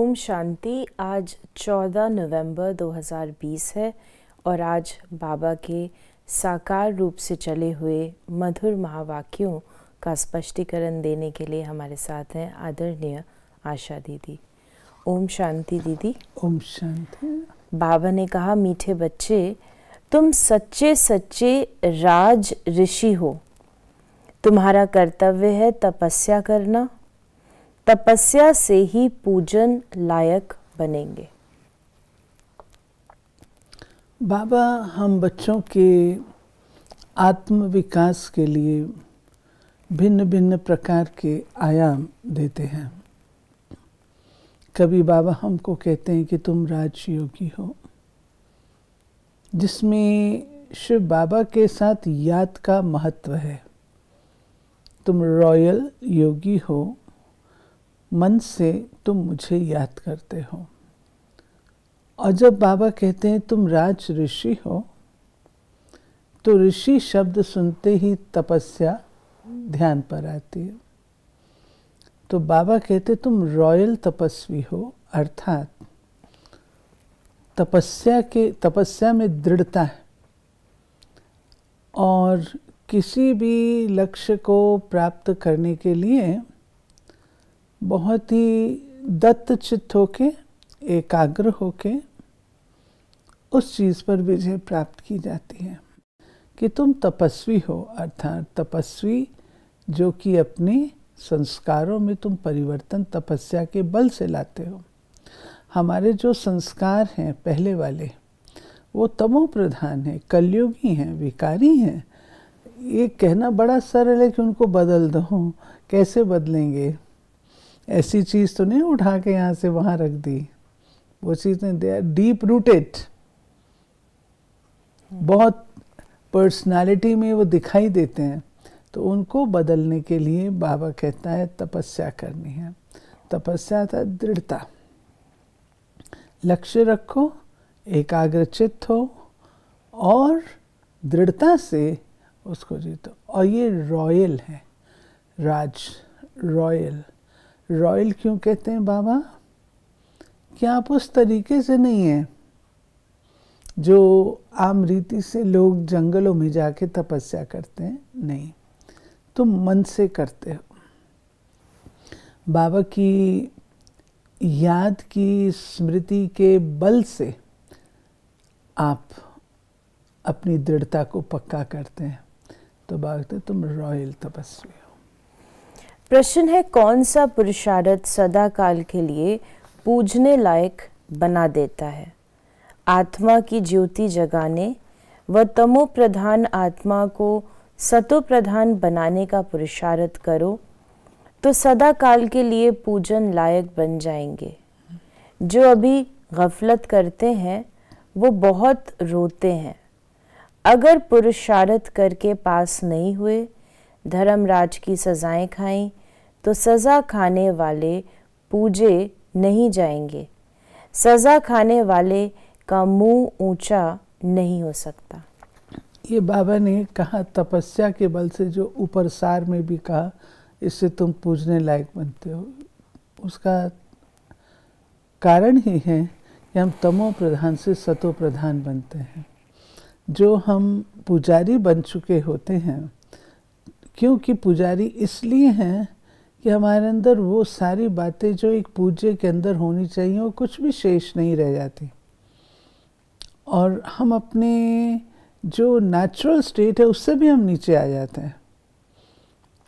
ओम शांति। आज 14 नवंबर 2020 है और आज बाबा के साकार रूप से चले हुए मधुर महावाक्यों का स्पष्टीकरण देने के लिए हमारे साथ हैं आदरणीय आशा दीदी। ओम शांति दीदी। ओम शांति। बाबा ने कहा, मीठे बच्चे, तुम सच्चे सच्चे राज ऋषि हो। तुम्हारा कर्तव्य है तपस्या करना। तपस्या से ही पूजन लायक बनेंगे। बाबा हम बच्चों के आत्म विकास के लिए भिन्न भिन्न प्रकार के आयाम देते हैं। कभी बाबा हमको कहते हैं कि तुम राजयोगी हो, जिसमें शिव बाबा के साथ याद का महत्व है। तुम रॉयल योगी हो, मन से तुम मुझे याद करते हो। और जब बाबा कहते हैं तुम राज ऋषि हो, तो ऋषि शब्द सुनते ही तपस्या ध्यान पर आती है। तो बाबा कहते तुम रॉयल तपस्वी हो, अर्थात तपस्या में दृढ़ता है और किसी भी लक्ष्य को प्राप्त करने के लिए बहुत ही दत्तचित्त होके, एकाग्र होके उस चीज़ पर विजय प्राप्त की जाती है कि तुम तपस्वी हो, अर्थात तपस्वी जो कि अपने संस्कारों में तुम परिवर्तन तपस्या के बल से लाते हो। हमारे जो संस्कार हैं पहले वाले, वो तमो प्रधान हैं, कलयुगी हैं, विकारी हैं। ये कहना बड़ा सरल है कि उनको बदल दो। कैसे बदलेंगे? ऐसी चीज़ तो नहीं उठा के यहाँ से वहाँ रख दी। वो चीज़ें दे आर डीप रूटेड, बहुत पर्सनालिटी में वो दिखाई देते हैं। तो उनको बदलने के लिए बाबा कहता है तपस्या करनी है। तपस्या था दृढ़ता, लक्ष्य रखो, एकाग्रचित्त हो और दृढ़ता से उसको जीतो। और ये रॉयल है, राज रॉयल। रॉयल क्यों कहते हैं बाबा? कि आप उस तरीके से नहीं हैं जो आम रीति से लोग जंगलों में जाके तपस्या करते हैं। नहीं, तुम मन से करते हो। बाबा की याद की स्मृति के बल से आप अपनी दृढ़ता को पक्का करते हैं। तो बाबा कहते हैं तुम रॉयल तपस्वी हो। प्रश्न है, कौन सा पुरुषार्थ सदा काल के लिए पूजने लायक बना देता है? आत्मा की ज्योति जगाने व तमो प्रधान आत्मा को सतो प्रधान बनाने का पुरुषार्थ करो तो सदा काल के लिए पूजन लायक बन जाएंगे। जो अभी गफलत करते हैं वो बहुत रोते हैं। अगर पुरुषार्थ करके पास नहीं हुए, धर्मराज की सजाएं खाएं, तो सजा खाने वाले पूजे नहीं जाएंगे। सजा खाने वाले का मुंह ऊंचा नहीं हो सकता। ये बाबा ने कहा तपस्या के बल से, जो ऊपर सार में भी कहा, इससे तुम पूजने लायक बनते हो। उसका कारण ही है कि हम तमो प्रधान से सतो प्रधान बनते हैं। जो हम पुजारी बन चुके होते हैं, क्योंकि पुजारी इसलिए हैं कि हमारे अंदर वो सारी बातें जो एक पूज्य के अंदर होनी चाहिए, वो कुछ भी शेष नहीं रह जाती। और हम अपने जो नेचुरल स्टेट है उससे भी हम नीचे आ जाते हैं।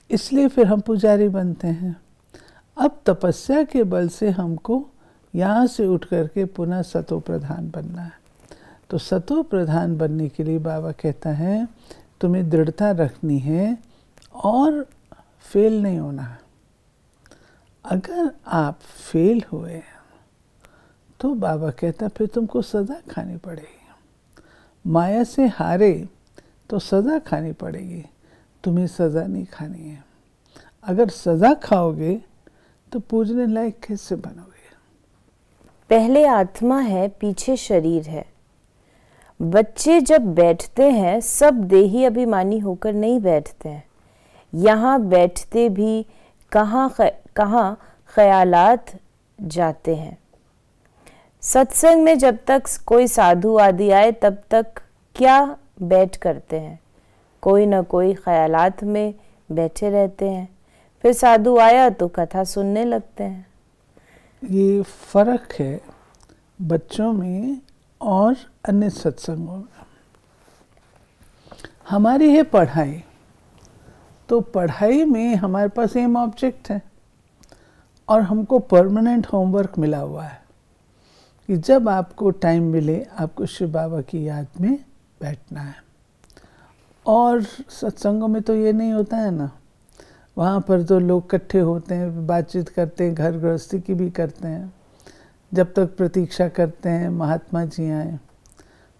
इसलिए फिर हम पुजारी बनते हैं। अब तपस्या के बल से हमको यहाँ से उठ करके पुनः सतो प्रधान बनना है। तो सतो प्रधान बनने के लिए बाबा कहता है तुम्हें दृढ़ता रखनी है और फेल नहीं होना है। अगर आप फेल हुए तो बाबा कहता फिर तुमको सजा खानी पड़ेगी। माया से हारे तो सजा खानी पड़ेगी, तुम्हें सजा नहीं खानी है। अगर सजा खाओगे तो पूजने लायक कैसे बनोगे? पहले आत्मा है, पीछे शरीर है। बच्चे जब बैठते हैं सब देही अभिमानी होकर नहीं बैठते हैं। यहाँ बैठते भी कहाँ ख्यालात जाते हैं। सत्संग में जब तक कोई साधु आदि आए तब तक क्या बैठ करते हैं, कोई न कोई ख्यालात में बैठे रहते हैं, फिर साधु आया तो कथा सुनने लगते हैं। ये फर्क है बच्चों में और अन्य सत्संगों में। हमारी है पढ़ाई, तो पढ़ाई में हमारे पास एम ऑब्जेक्ट है और हमको परमानेंट होमवर्क मिला हुआ है कि जब आपको टाइम मिले आपको शिव बाबा की याद में बैठना है। और सत्संगों में तो ये नहीं होता है ना, वहाँ पर तो लोग इकट्ठे होते हैं, बातचीत करते हैं, घर गृहस्थी की भी करते हैं, जब तक प्रतीक्षा करते हैं महात्मा जी आए।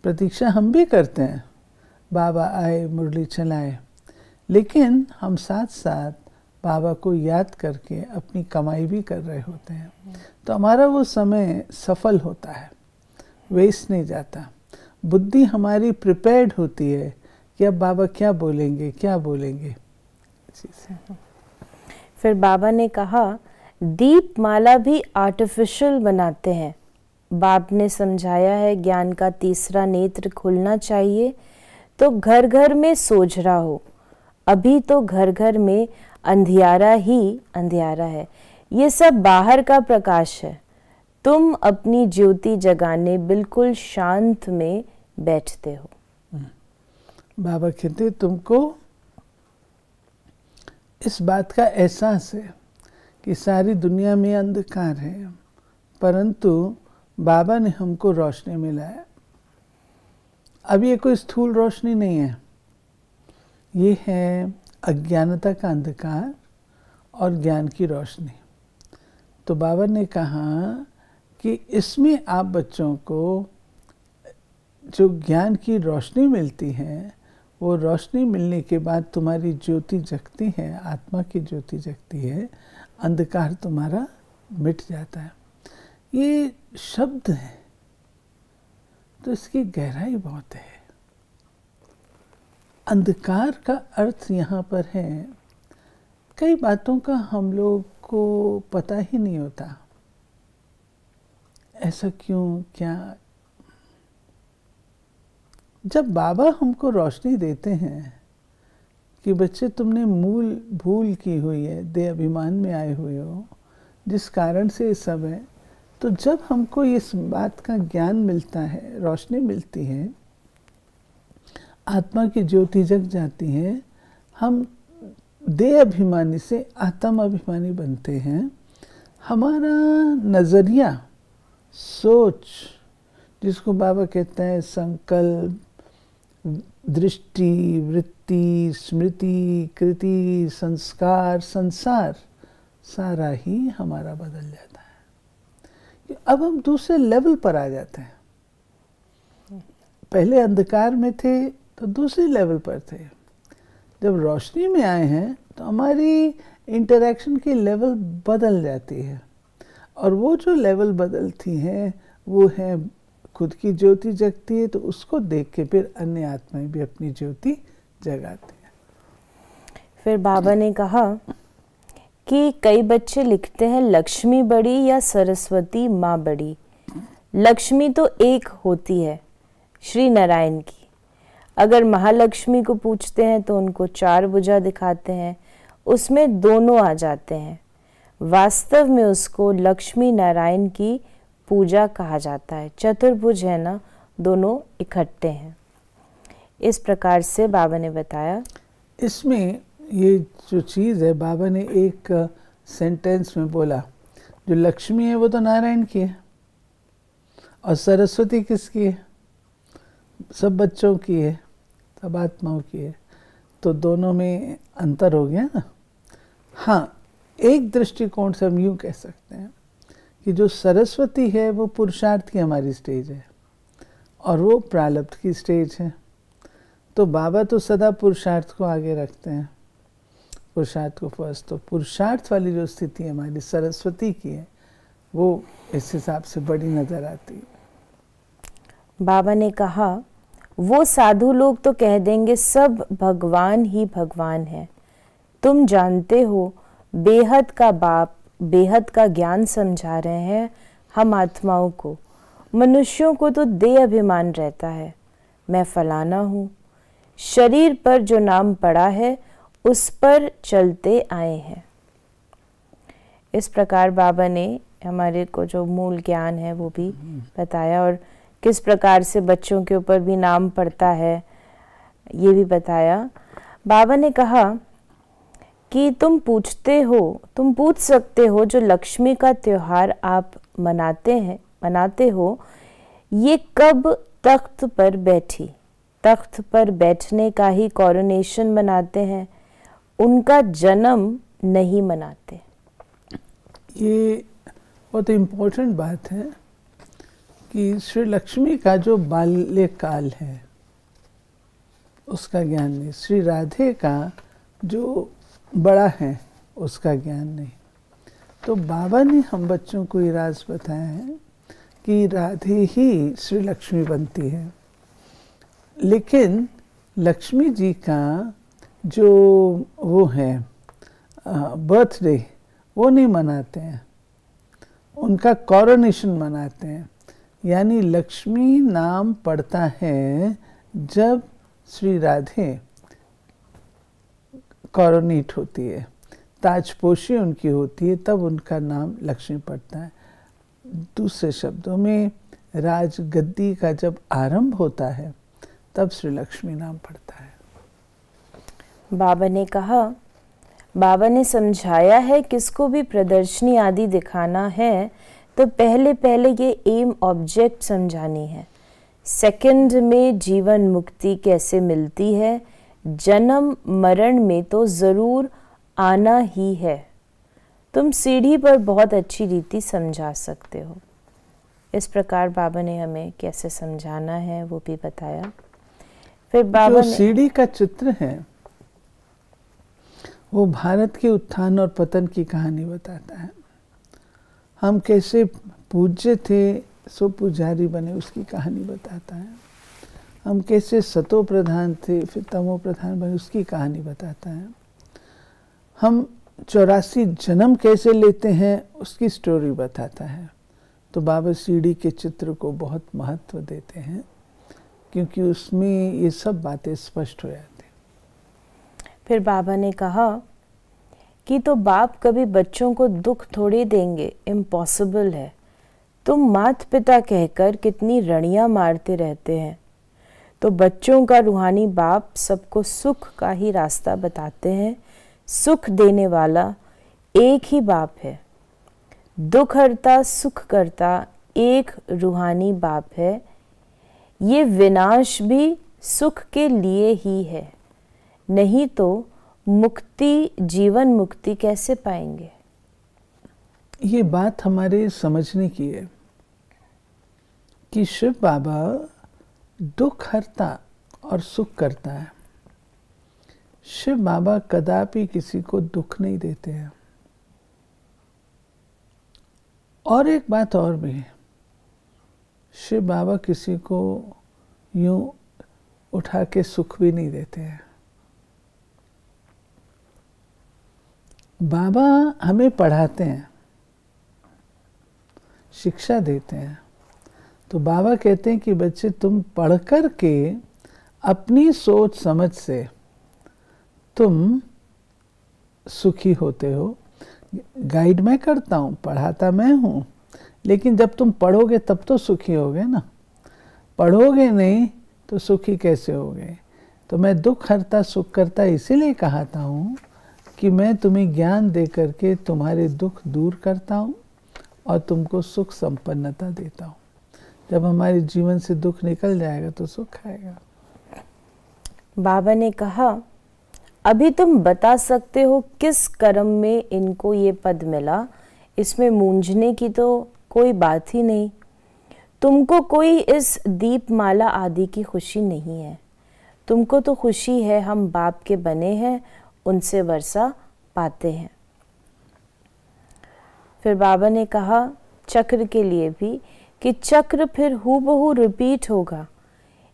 प्रतीक्षा हम भी करते हैं, बाबा आए मुरली चलाए, लेकिन हम साथ साथ बाबा को याद करके अपनी कमाई भी कर रहे होते हैं। तो हमारा वो समय सफल होता है, वेस्ट नहीं जाता। बुद्धि हमारी प्रिपेयर्ड होती है कि अब बाबा क्या बोलेंगे क्या बोलेंगे। फिर बाबा ने कहा दीप माला भी आर्टिफिशियल बनाते हैं। बाप ने समझाया है ज्ञान का तीसरा नेत्र खुलना चाहिए तो घर घर में सोझरा हो। अभी तो घर घर में अंधियारा ही अंधियारा है, ये सब बाहर का प्रकाश है। तुम अपनी ज्योति जगाने बिल्कुल शांत में बैठते हो। बाबा कहते तुमको इस बात का एहसास है कि सारी दुनिया में अंधकार है, परंतु बाबा ने हमको रोशनी मिलाया। अब ये कोई स्थूल रोशनी नहीं है, ये है अज्ञानता का अंधकार और ज्ञान की रोशनी। तो बाबा ने कहा कि इसमें आप बच्चों को जो ज्ञान की रोशनी मिलती है, वो रोशनी मिलने के बाद तुम्हारी ज्योति जगती है, आत्मा की ज्योति जगती है, अंधकार तुम्हारा मिट जाता है। ये शब्द है तो इसकी गहराई बहुत है। अंधकार का अर्थ यहाँ पर है, कई बातों का हम लोग को पता ही नहीं होता, ऐसा क्यों क्या। जब बाबा हमको रोशनी देते हैं कि बच्चे तुमने मूल भूल की हुई है, देह अभिमान में आए हुए हो, जिस कारण से ये सब है, तो जब हमको इस बात का ज्ञान मिलता है, रोशनी मिलती है, आत्मा की ज्योति जग जाती है, हम देह अभिमानी से आत्म अभिमानी बनते हैं। हमारा नज़रिया, सोच, जिसको बाबा कहते हैं संकल्प, दृष्टि, वृत्ति, स्मृति, कृति, संस्कार, संसार, सारा ही हमारा बदल जाता है। अब हम दूसरे लेवल पर आ जाते हैं। पहले अंधकार में थे तो दूसरे लेवल पर थे, जब रोशनी में आए हैं तो हमारी इंटरेक्शन की लेवल बदल जाती है। और वो जो लेवल बदलती है वो है खुद की ज्योति जगती है, तो उसको देख के फिर अन्य आत्माएं भी अपनी ज्योति जगाती हैं। फिर बाबा ने कहा कि कई बच्चे लिखते हैं लक्ष्मी बड़ी या सरस्वती माँ बड़ी। लक्ष्मी तो एक होती है, श्री नारायण की। अगर महालक्ष्मी को पूछते हैं तो उनको 4 भुजा दिखाते हैं, उसमें दोनों आ जाते हैं। वास्तव में उसको लक्ष्मी नारायण की पूजा कहा जाता है। चतुर्भुज है ना, दोनों इकट्ठे हैं। इस प्रकार से बाबा ने बताया। इसमें ये जो चीज़ है, बाबा ने एक सेंटेंस में बोला, जो लक्ष्मी है वो तो नारायण की है और सरस्वती किसकी है? सब बच्चों की है, सब आत्माओं की है। तो दोनों में अंतर हो गया ना। हाँ, एक दृष्टिकोण से हम यूँ कह सकते हैं कि जो सरस्वती है वो पुरुषार्थ की हमारी स्टेज है और वो प्रारब्ध की स्टेज है। तो बाबा तो सदा पुरुषार्थ को आगे रखते हैं, पुरुषार्थ को फर्स्ट। तो पुरुषार्थ वाली जो स्थिति हमारी सरस्वती की है वो इस हिसाब से बड़ी नज़र आती है। बाबा ने कहा वो साधु लोग तो कह देंगे सब भगवान ही भगवान है। तुम जानते हो बेहद का बाप बेहद का ज्ञान समझा रहे हैं हम आत्माओं को, मनुष्यों को तो देह अभिमान रहता है, मैं फलाना हूँ। शरीर पर जो नाम पड़ा है उस पर चलते आए हैं। इस प्रकार बाबा ने हमारे को जो मूल ज्ञान है वो भी बताया, और किस प्रकार से बच्चों के ऊपर भी नाम पड़ता है ये भी बताया। बाबा ने कहा कि तुम पूछ सकते हो जो लक्ष्मी का त्योहार आप मनाते हो, ये कब तख्त पर बैठी। तख्त पर बैठने का ही कॉरोनेशन मनाते हैं, उनका जन्म नहीं मनाते। ये बहुत इम्पोर्टेंट बात है कि श्री लक्ष्मी का जो बाल्यकाल है उसका ज्ञान नहीं, श्री राधे का जो बड़ा है उसका ज्ञान नहीं। तो बाबा ने हम बच्चों को ये राज बताया है कि राधे ही श्री लक्ष्मी बनती है, लेकिन लक्ष्मी जी का जो वो है बर्थडे वो नहीं मनाते हैं, उनका कॉरोनेशन मनाते हैं। यानी लक्ष्मी नाम पड़ता है जब श्री राधे कॉरोनेट होती है, ताजपोशी उनकी होती है, तब उनका नाम लक्ष्मी पड़ता है। दूसरे शब्दों में राज गद्दी का जब आरंभ होता है तब श्री लक्ष्मी नाम पड़ता है। बाबा ने समझाया है किसको भी प्रदर्शनी आदि दिखाना है तो पहले ये एम ऑब्जेक्ट समझानी है। सेकंड में जीवन मुक्ति कैसे मिलती है, जन्म मरण में तो ज़रूर आना ही है। तुम सीढ़ी पर बहुत अच्छी रीति समझा सकते हो। इस प्रकार बाबा ने हमें कैसे समझाना है वो भी बताया। फिर बाबा जो सीढ़ी का चित्र है वो भारत के उत्थान और पतन की कहानी बताता है। हम कैसे पूज्य थे सो पुजारी बने उसकी कहानी बताता है। हम कैसे सतो प्रधान थे फिर तमो प्रधान बने उसकी कहानी बताता है। हम 84 जन्म कैसे लेते हैं उसकी स्टोरी बताता है। तो बाबा सीढ़ी के चित्र को बहुत महत्व देते हैं क्योंकि उसमें ये सब बातें स्पष्ट हो जाती। फिर बाबा ने कहा कि तो बाप कभी बच्चों को दुख थोड़ी देंगे, इम्पॉसिबल है। तुम माता पिता कहकर कितनी रणियाँ मारते रहते हैं। तो बच्चों का रूहानी बाप सबको सुख का ही रास्ता बताते हैं। सुख देने वाला एक ही बाप है, दुख हरता सुख करता एक रूहानी बाप है। ये विनाश भी सुख के लिए ही है, नहीं तो मुक्ति जीवन मुक्ति कैसे पाएंगे। ये बात हमारे समझने की है कि शिव बाबा दुख हरता और सुख करता है। शिव बाबा कदापि किसी को दुख नहीं देते हैं। और एक बात और भी है, शिव बाबा किसी को यूं उठा के सुख भी नहीं देते हैं। बाबा हमें पढ़ाते हैं, शिक्षा देते हैं। तो बाबा कहते हैं कि बच्चे तुम पढ़ कर के अपनी सोच समझ से तुम सुखी होते हो। गाइड मैं करता हूँ, पढ़ाता मैं हूँ, लेकिन जब तुम पढ़ोगे तब तो सुखी होगे ना। पढ़ोगे नहीं तो सुखी कैसे होगे। तो मैं दुख हरता सुख करता इसीलिए कहता हूँ कि मैं तुम्हें ज्ञान दे करके तुम्हारे दुख दूर करता हूँ और तुमको सुख संपन्नता देता हूँ। जब हमारे जीवन से दुख निकल जाएगा तो सुख आएगा। बाबा ने कहा अभी तुम बता सकते हो किस कर्म में इनको ये पद मिला, इसमें मूंझने की तो कोई बात ही नहीं। तुमको कोई इस दीपमाला आदि की खुशी नहीं है, तुमको तो खुशी है हम बाप के बने हैं, उनसे वर्षा पाते हैं। फिर बाबा ने कहा चक्र के लिए भी कि चक्र फिर हूबहू रिपीट होगा।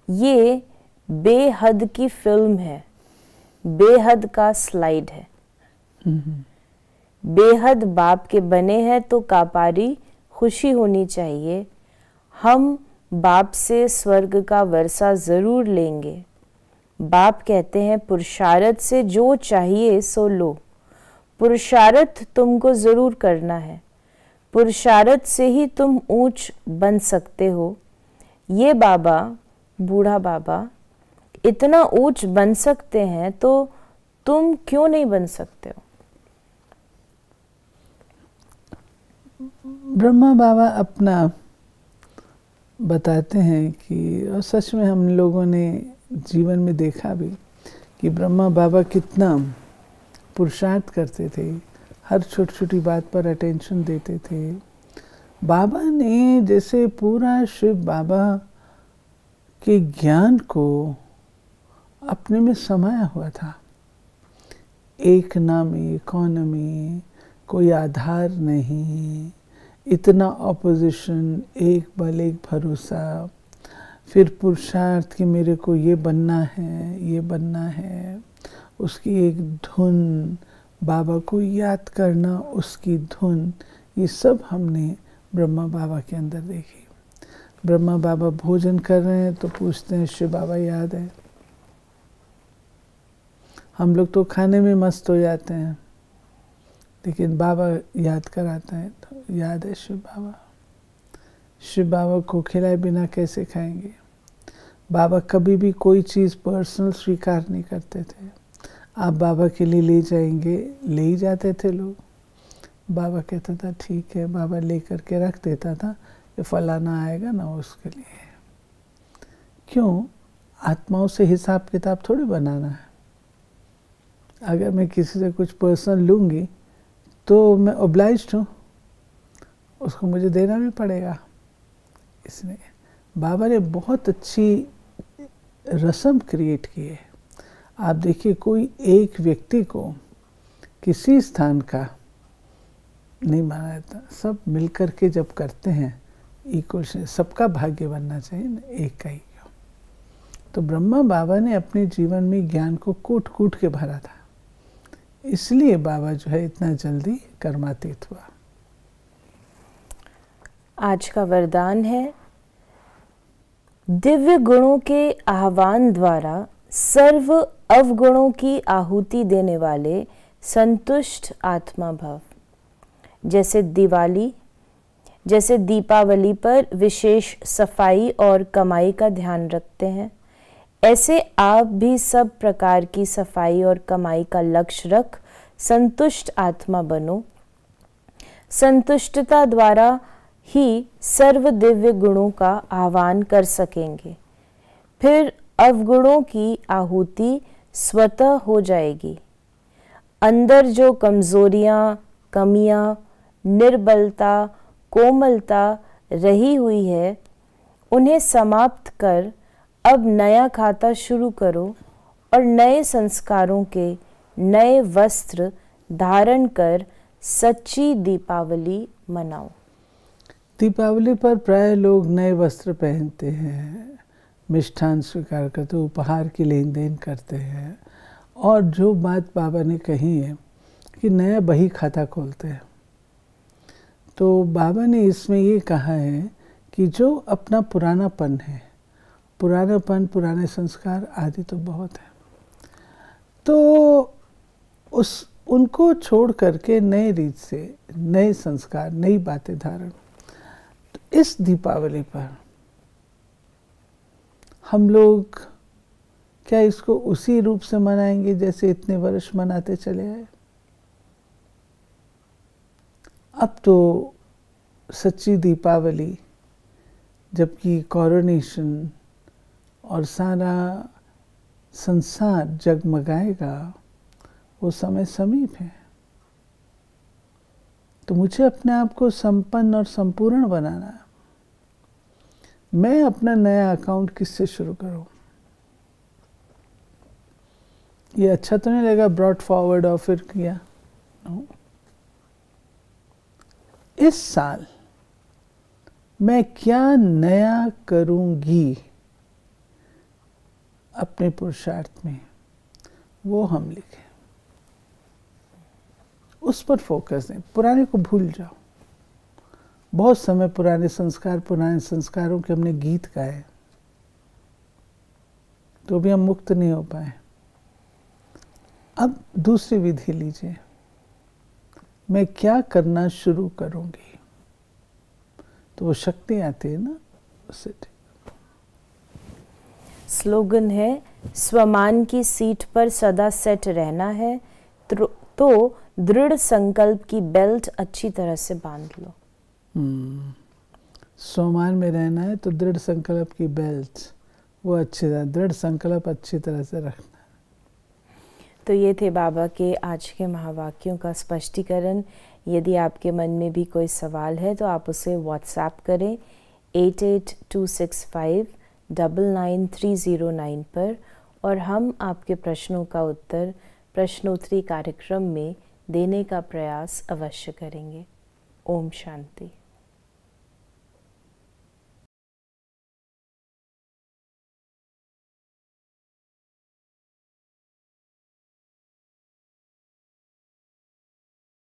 ये बेहद की फिल्म है, बेहद का स्लाइड है। बेहद बाप के बने हैं तो कापारी खुशी होनी चाहिए। हम बाप से स्वर्ग का वर्षा ज़रूर लेंगे। बाप कहते हैं पुरुषार्थ से जो चाहिए सो लो। पुरुषार्थ तुमको ज़रूर करना है, पुरुषार्थ से ही तुम ऊंच बन सकते हो। ये बाबा, बूढ़ा बाबा इतना ऊंच बन सकते हैं तो तुम क्यों नहीं बन सकते हो? ब्रह्मा बाबा अपना बताते हैं कि, और सच में हम लोगों ने जीवन में देखा भी कि ब्रह्मा बाबा कितना पुरुषार्थ करते थे, हर छोटी छोटी बात पर अटेंशन देते थे। बाबा ने जैसे पूरा शिव बाबा के ज्ञान को अपने में समाया हुआ था। एक ना में कौन में कोई आधार नहीं, इतना ऑपोजिशन, एक बल एक भरोसा, फिर पुरुषार्थ कि मेरे को ये बनना है, ये बनना है, उसकी एक धुन, बाबा को याद करना, उसकी धुन, ये सब हमने ब्रह्मा बाबा के अंदर देखी। ब्रह्मा बाबा भोजन कर रहे हैं तो पूछते हैं शिव बाबा याद है? हम लोग तो खाने में मस्त हो जाते हैं, लेकिन बाबा याद कराते हैं तो याद है शिव बाबा। शिव बाबा को खिलाए बिना कैसे खाएंगे? बाबा कभी भी कोई चीज़ पर्सनल स्वीकार नहीं करते थे। आप बाबा के लिए ले जाएंगे, ले ही जाते थे लोग। बाबा कहता था ठीक है, बाबा ले करके रख देता था, ये फलाना आएगा ना उसके लिए। क्यों? आत्माओं से हिसाब किताब थोड़ी बनाना है। अगर मैं किसी से कुछ पर्सनल लूँगी तो मैं ऑब्लाइज्ड हूँ, उसको मुझे देना भी पड़ेगा। इसलिए बाबा ने बहुत अच्छी रस्म क्रिएट की है। आप देखिए, कोई एक व्यक्ति को किसी स्थान का नहीं माना जाता, सब मिलकर के जब करते हैं इक्वल, सबका भाग्य बनना चाहिए ना, एक का ही। तो ब्रह्मा बाबा ने अपने जीवन में ज्ञान को कूट कूट के भरा था, इसलिए बाबा जो है इतना जल्दी कर्मातीत हुआ। आज का वरदान है, दिव्य गुणों के आह्वान द्वारा सर्व अवगुणों की आहुति देने वाले संतुष्ट आत्मा भव। जैसे दीपावली पर विशेष सफाई और कमाई का ध्यान रखते हैं, ऐसे आप भी सब प्रकार की सफाई और कमाई का लक्ष्य रख संतुष्ट आत्मा बनो। संतुष्टता द्वारा ही सर्व दिव्य गुणों का आह्वान कर सकेंगे, फिर अवगुणों की आहुति स्वतः हो जाएगी। अंदर जो कमजोरियां, कमियां, निर्बलता, कोमलता रही हुई है, उन्हें समाप्त कर अब नया खाता शुरू करो और नए संस्कारों के नए वस्त्र धारण कर सच्ची दीपावली मनाओ। दीपावली पर प्राय लोग नए वस्त्र पहनते हैं, मिष्ठान स्वीकार करते, उपहार की लेन देन करते हैं, और जो बात बाबा ने कही है कि नया बही खाता खोलते हैं, तो बाबा ने इसमें ये कहा है कि जो अपना पुरानापन है, पुरानापन, पुराने संस्कार आदि तो बहुत है, तो उनको छोड़ करके नए रीत से नए संस्कार, नई बातें धारण। तो इस दीपावली पर हम लोग क्या इसको उसी रूप से मनाएंगे जैसे इतने वर्ष मनाते चले आए? अब तो सच्ची दीपावली, जबकि कोरोनेशन और सारा संसार जगमगाएगा, वो समय समीप है। तो मुझे अपने आप को संपन्न और संपूर्ण बनाना है। मैं अपना नया अकाउंट किससे शुरू करूं? ये अच्छा तो नहीं लगेगा ब्रॉट फॉरवर्ड और फिर किया। इस साल मैं क्या नया करूंगी अपने पुरुषार्थ में, वो हम लिखें, उस पर फोकस दें। पुराने को भूल जाओ, बहुत समय पुराने संस्कारों के हमने गीत गाए, तो भी हम मुक्त नहीं हो पाए। अब दूसरी विधि लीजिए, मैं क्या करना शुरू करूंगी, तो वो शक्ति आती है ना, उससे। स्लोगन है, स्वमान की सीट पर सदा सेट रहना है तो दृढ़ संकल्प की बेल्ट अच्छी तरह से बांध लो। स्वमान में रहना है तो दृढ़ संकल्प की बेल्ट वो अच्छी तरह, दृढ़ संकल्प अच्छी तरह से रखना। तो ये थे बाबा के आज के महावाक्यों का स्पष्टीकरण। यदि आपके मन में भी कोई सवाल है तो आप उसे व्हाट्सएप करें 8826599309 पर, और हम आपके प्रश्नों का उत्तर प्रश्नोत्तरी कार्यक्रम में देने का प्रयास अवश्य करेंगे। ओम शांति।